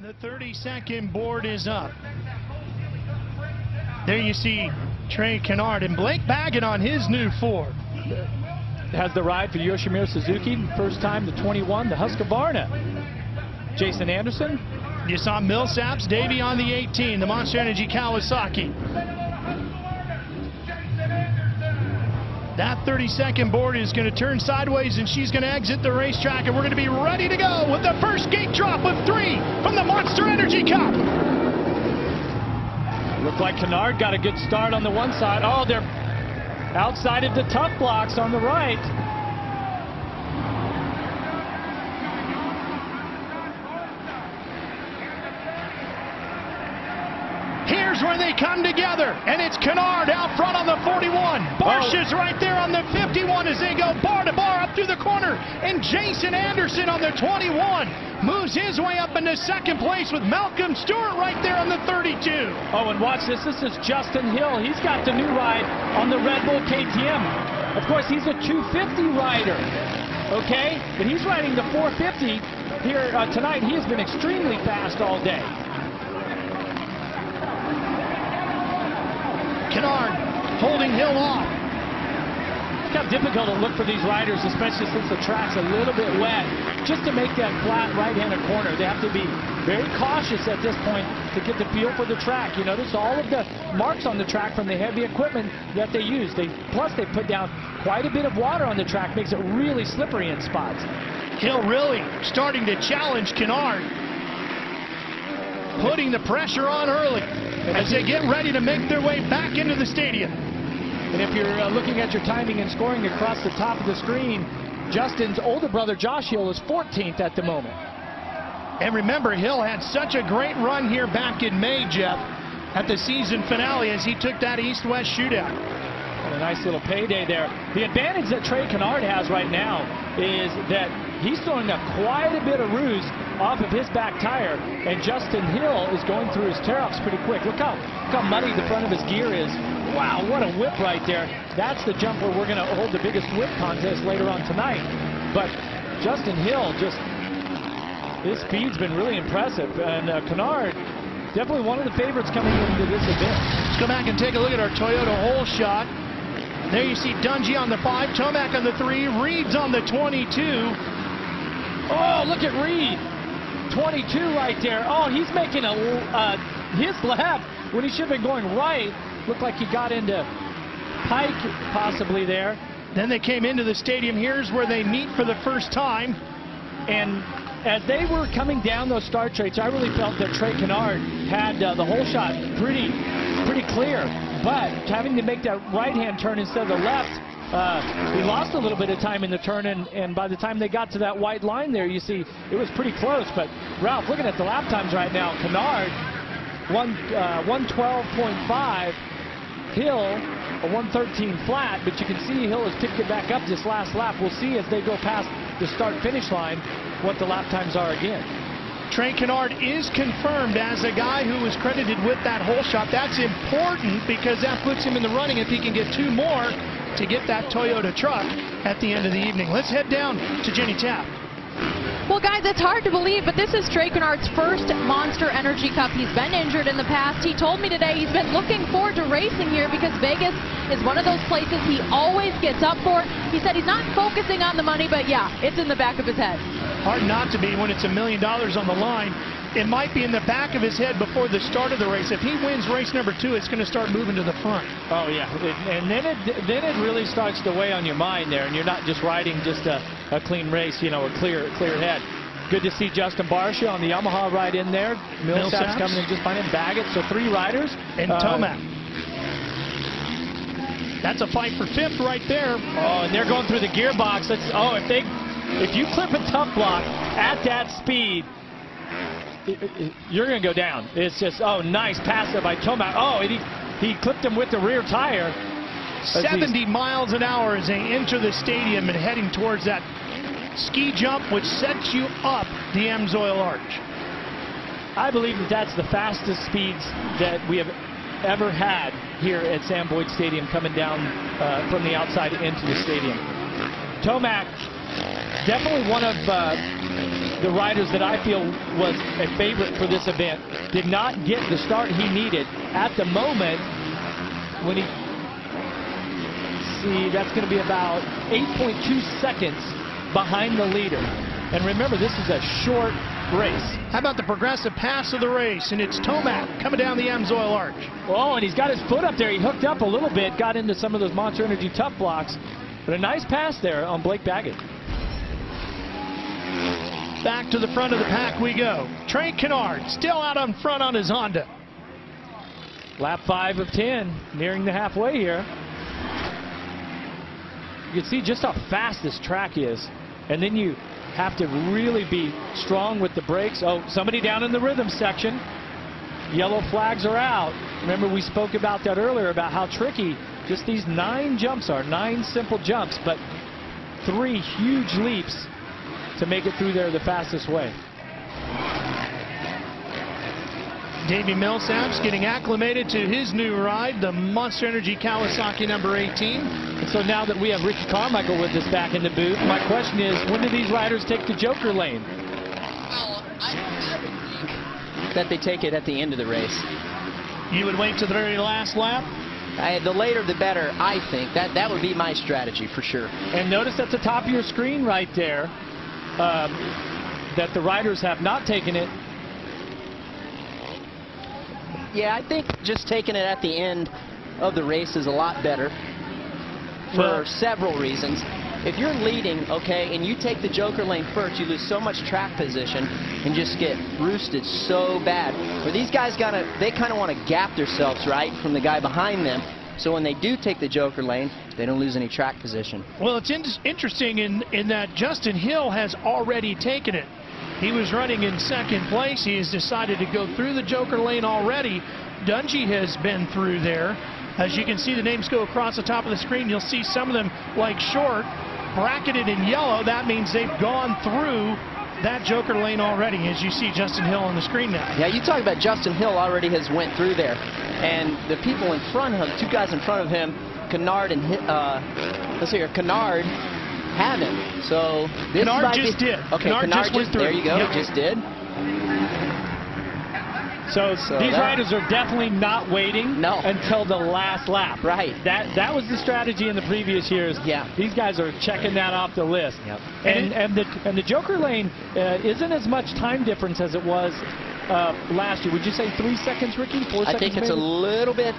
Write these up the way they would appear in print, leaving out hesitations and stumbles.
The 30-second board is up. There you see Trey Kennard and Blake Baggett on his new Ford. Has the ride for Yoshimura Suzuki. First time, the 21, the Husqvarna. Jason Anderson. You saw Millsap's Davey on the 18, the Monster Energy Kawasaki. That 30-second board is going to turn sideways, and she's going to exit the racetrack, and we're going to be ready to go with the first gate drop of 3 from the Monster Energy Cup. Looked like Kennard got a good start on the one side. Oh, they're outside of the tough blocks on the right. Here's where they come together, and it's Kennard out front on the 41. Barsh is right there on the 51 as they go bar to bar up through the corner, and Jason Anderson on the 21 moves his way up into second place with Malcolm Stewart right there on the 32. Oh, and watch this. This is Justin Hill. He's got the new ride on the Red Bull KTM. Of course, he's a 250 rider, okay? But he's riding the 450 here tonight. He has been extremely fast all day. Kennard holding Hill off. It's kind of difficult to look for these riders, especially since the track's a little bit wet, just to make that flat right-handed corner. They have to be very cautious at this point to get the feel for the track. You notice all of the marks on the track from the heavy equipment that they use. Plus, they put down quite a bit of water on the track, makes it really slippery in spots. Hill really starting to challenge Kennard, putting the pressure on early as they get ready to make their way back into the stadium. And if you're looking at your timing and scoring across the top of the screen, Justin's older brother Josh Hill is 14th at the moment. And remember, Hill had such a great run here back in May, Jeff, at the season finale as he took that East-West shootout. And a nice little payday there. The advantage that Trey Kennard has right now is that he's throwing up quite a bit of ruse off of his back tire, and Justin Hill is going through his tear-offs pretty quick. Look how muddy the front of his gear is. Wow, what a whip right there. That's the jump where we're going to hold the biggest whip contest later on tonight. But Justin Hill, his speed's been really impressive, and Kennard, definitely one of the favorites coming into this event. Let's go back and take a look at our Toyota hole shot. There you see Dungy on the 5, Tomac on the 3, Reed's on the 22. Oh, look at Reed. 22 right there. Oh, he's making his left when he should have been going right. Looked like he got into Pike possibly there. Then they came into the stadium. Here's where they meet for the first time. And as they were coming down those start straights, I really felt that Trey Kennard had the whole shot pretty clear. But having to make that right-hand turn instead of the left, he lost a little bit of time in the turn, and by the time they got to that white line there, you see it was pretty close. But Ralph, looking at the lap times right now, Kennard 112.5, Hill a 113 flat, but you can see Hill has picked it back up this last lap. We'll see as they go past the start-finish line what the lap times are again. Trey Kennard is confirmed as a guy who was credited with that hole shot. That's important because that puts him in the running if he can get 2 more to get that Toyota truck at the end of the evening. Let's head down to Jenny Tapp. Well, guys, it's hard to believe, but this is Trey Kennard's first Monster Energy Cup. He's been injured in the past. He told me today he's been looking forward to racing here because Vegas is one of those places he always gets up for. He said he's not focusing on the money, but yeah, it's in the back of his head. Hard not to be when it's $1 million on the line. It might be in the back of his head before the start of the race. If he wins race number 2, it's going to start moving to the front. Oh, yeah. And then it really starts to weigh on your mind there, and you're not just riding just a clean race, you know, a clear head. Good to see Justin Barsha on the Yamaha right in there. Millsap's coming in just fine, and Baggett. So 3 riders. And Tomac. That's a fight for 5th right there. Oh, and they're going through the gearbox. If you clip a tough block at that speed, you're going to go down. It's just, oh, nice pass there by Tomac. Oh, and he clipped him with the rear tire. 70 miles an hour as they enter the stadium and heading towards that ski jump, which sets you up the Amsoil Arch. I believe that's the fastest speeds that we have ever had here at Sam Boyd Stadium coming down from the outside into the stadium. Tomac, definitely one of the riders that I feel was a favorite for this event did not get the start he needed at the moment when he, see, that's going to be about 8.2 seconds behind the leader. And remember, this is a short race. How about the progressive pass of the race? And it's Tomac coming down the Amsoil Arch. Oh, and he's got his foot up there. He hooked up a little bit, got into some of those Monster Energy tough blocks. But a nice pass there on Blake Baggett. Back to the front of the pack we go. Trey Kennard still out on front on his Honda. Lap 5 of 10, nearing the halfway here. You can see just how fast this track is. And then you have to really be strong with the brakes. Oh, somebody down in the rhythm section. Yellow flags are out. Remember, we spoke about that earlier, about how tricky just these 9 jumps are. 9 simple jumps, but 3 huge leaps to make it through there the fastest way. Davey Millsaps getting acclimated to his new ride, the Monster Energy Kawasaki number 18. And so now that we have Ricky Carmichael with us back in the booth, my question is, when do these riders take the Joker lane? Well, I would that they take it at the end of the race. You would wait to the very last lap? The later the better, I think. That would be my strategy for sure. And notice at the top of your screen right there that the riders have not taken it. Yeah, I think just taking it at the end of the race is a lot better for several reasons. If you're leading, okay, and you take the Joker lane first, you lose so much track position and just get roosted so bad. Where these guys they kind of want to gap themselves, right, from the guy behind them. So when they do take the Joker lane, they don't lose any track position. Well, it's interesting in that Justin Hill has already taken it. He was running in second place. He has decided to go through the Joker lane already. Dungey has been through there. As you can see, the names go across the top of the screen. You'll see some of them, like Short, bracketed in yellow. That means they've gone through that Joker lane already, as you see Justin Hill on the screen now. Yeah, you talk about Justin Hill already has went through there. And the people in front of him, 2 guys in front of him, Kennard and, let's see here, Kennard, haven't. So this Kennard might just did. Okay, Kennard just went through. There you go. Yep. Just did. So these riders are definitely not waiting until the last lap. Right. That was the strategy in the previous years. Yeah. These guys are checking that off the list. Yep. And the Joker lane isn't as much time difference as it was last year. Would you say 3 seconds, Ricky? 4 seconds? I think it's maybe? a little bit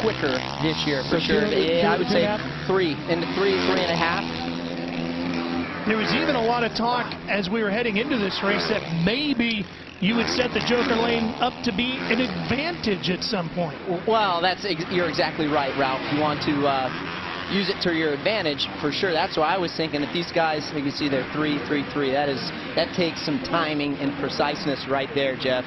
quicker this year for sure. Yeah, I would say 3 into 3.5. There was even a lot of talk as we were heading into this race that maybe you would set the Joker lane up to be an advantage at some point. Well, you're exactly right, Ralph. You want to use it to your advantage for sure. That's why I was thinking if these guys, you can see they're 3-3-3. That takes some timing and preciseness right there, Jeff.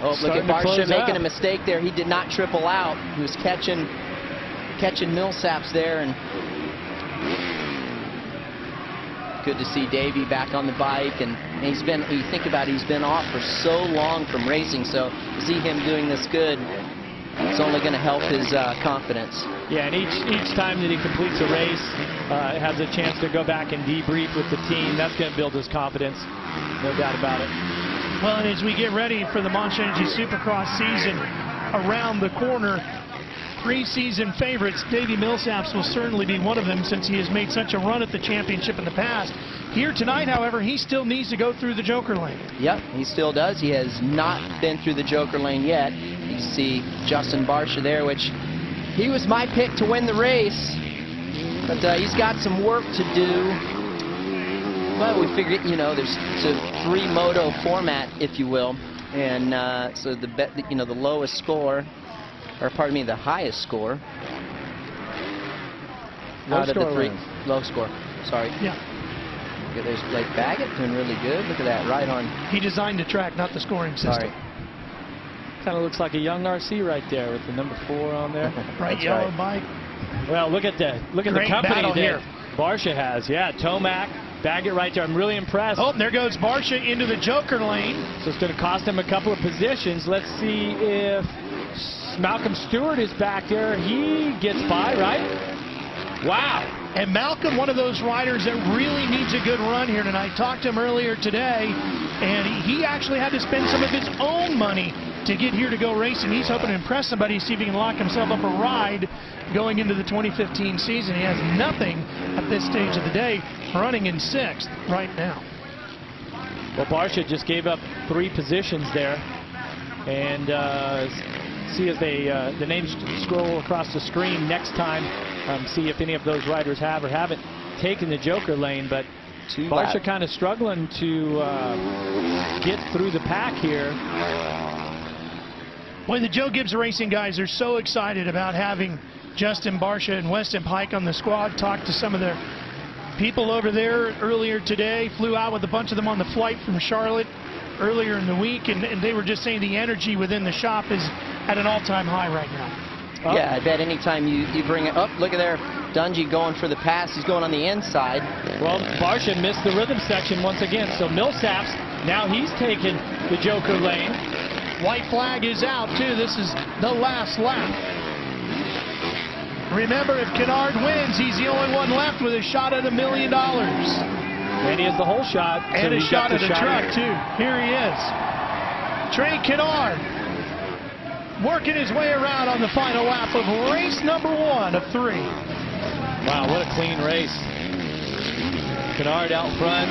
Oh, look at Barsha making a mistake there. He did not triple out. He was catching Millsaps there, and good to see Davey back on the bike, and he's been, you think about it, he's been off for so long from racing, so to see him doing this good, it's only going to help his confidence. Yeah, and each time that he completes a race, has a chance to go back and debrief with the team. That's going to build his confidence, no doubt about it. Well, and as we get ready for the Monster Energy Supercross season around the corner, preseason favorites, Davey Millsaps will certainly be one of them since he has made such a run at the championship in the past. Here tonight, however, he still needs to go through the Joker lane. Yep, he still does. He has not been through the Joker lane yet. You see Justin Barsha there, which he was my pick to win the race, but he's got some work to do. But we figured, you know, there's a 3-moto format, if you will, and so the lowest score, or pardon me, the highest score out of the 3. Low score, sorry. Yeah. Look at there's Blake Baggett doing really good. Look at that, right on. He designed the track, not the scoring system. Sorry. Kind of looks like a young RC right there with the number 4 on there. Bright yellow bike. Well, look at the company that Barsha has. Yeah, Tomac, Baggett right there. I'm really impressed. Oh, there goes Barsha into the Joker lane. So it's going to cost him a couple of positions. Let's see if Malcolm Stewart is back there. He gets by, right? Wow. And Malcolm, one of those riders that really needs a good run here tonight. Talked to him earlier today, and he actually had to spend some of his own money to get here to go racing. He's hoping to impress somebody, see if he can lock himself up a ride going into the 2015 season. He has nothing at this stage of the day, running in 6th right now. Well, Barsha just gave up 3 positions there. And see as the names scroll across the screen next time, see if any of those riders have or haven't taken the Joker lane. But Barsha kind of struggling to get through the pack here. Boy, the Joe Gibbs Racing guys are so excited about having Justin Barsha and Weston Pike on the squad. Talked to some of their people over there earlier today. Flew out with a bunch of them on the flight from Charlotte earlier in the week, and they were just saying the energy within the shop is at an all-time high right now. Yeah, I bet anytime you bring it up, look at there, Dungy going for the pass. He's going on the inside. Well, Barsha missed the rhythm section once again, so Millsaps, now he's taken the Joker lane. White flag is out, too. This is the last lap. Remember, if Kennard wins, he's the only one left with a shot at $1 million. And he has the whole shot. And a shot at the truck, too. Here he is. Trey Kennard working his way around on the final lap of race number 1 of 3. Wow, what a clean race. Kennard out front,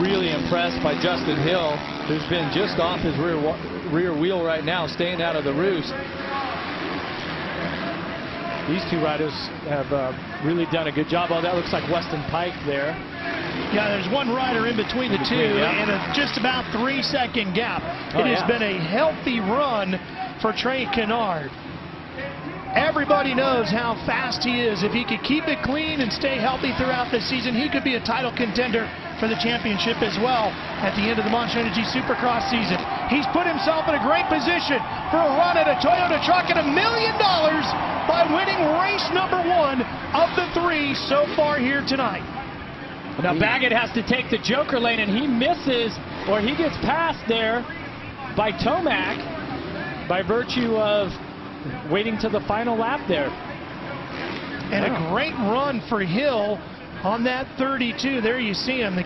really impressed by Justin Hill, who's been just off his rear wheel right now, staying out of the roost. These 2 riders have really done a good job. Oh, that looks like Weston Pike there. Yeah, there's one rider in between the 2 and a just about 3-second gap. It has been a healthy run for Trey Kennard. Everybody knows how fast he is. If he could keep it clean and stay healthy throughout the season, he could be a title contender for the championship as well at the end of the Monster Energy Supercross season. He's put himself in a great position for a run at a Toyota truck and $1 million by winning race number 1 of the 3 so far here tonight. Now Baggett has to take the Joker lane, and he misses, or he gets passed there by Tomac by virtue of waiting to the final lap there. And a great run for Hill on that 32. There you see him, the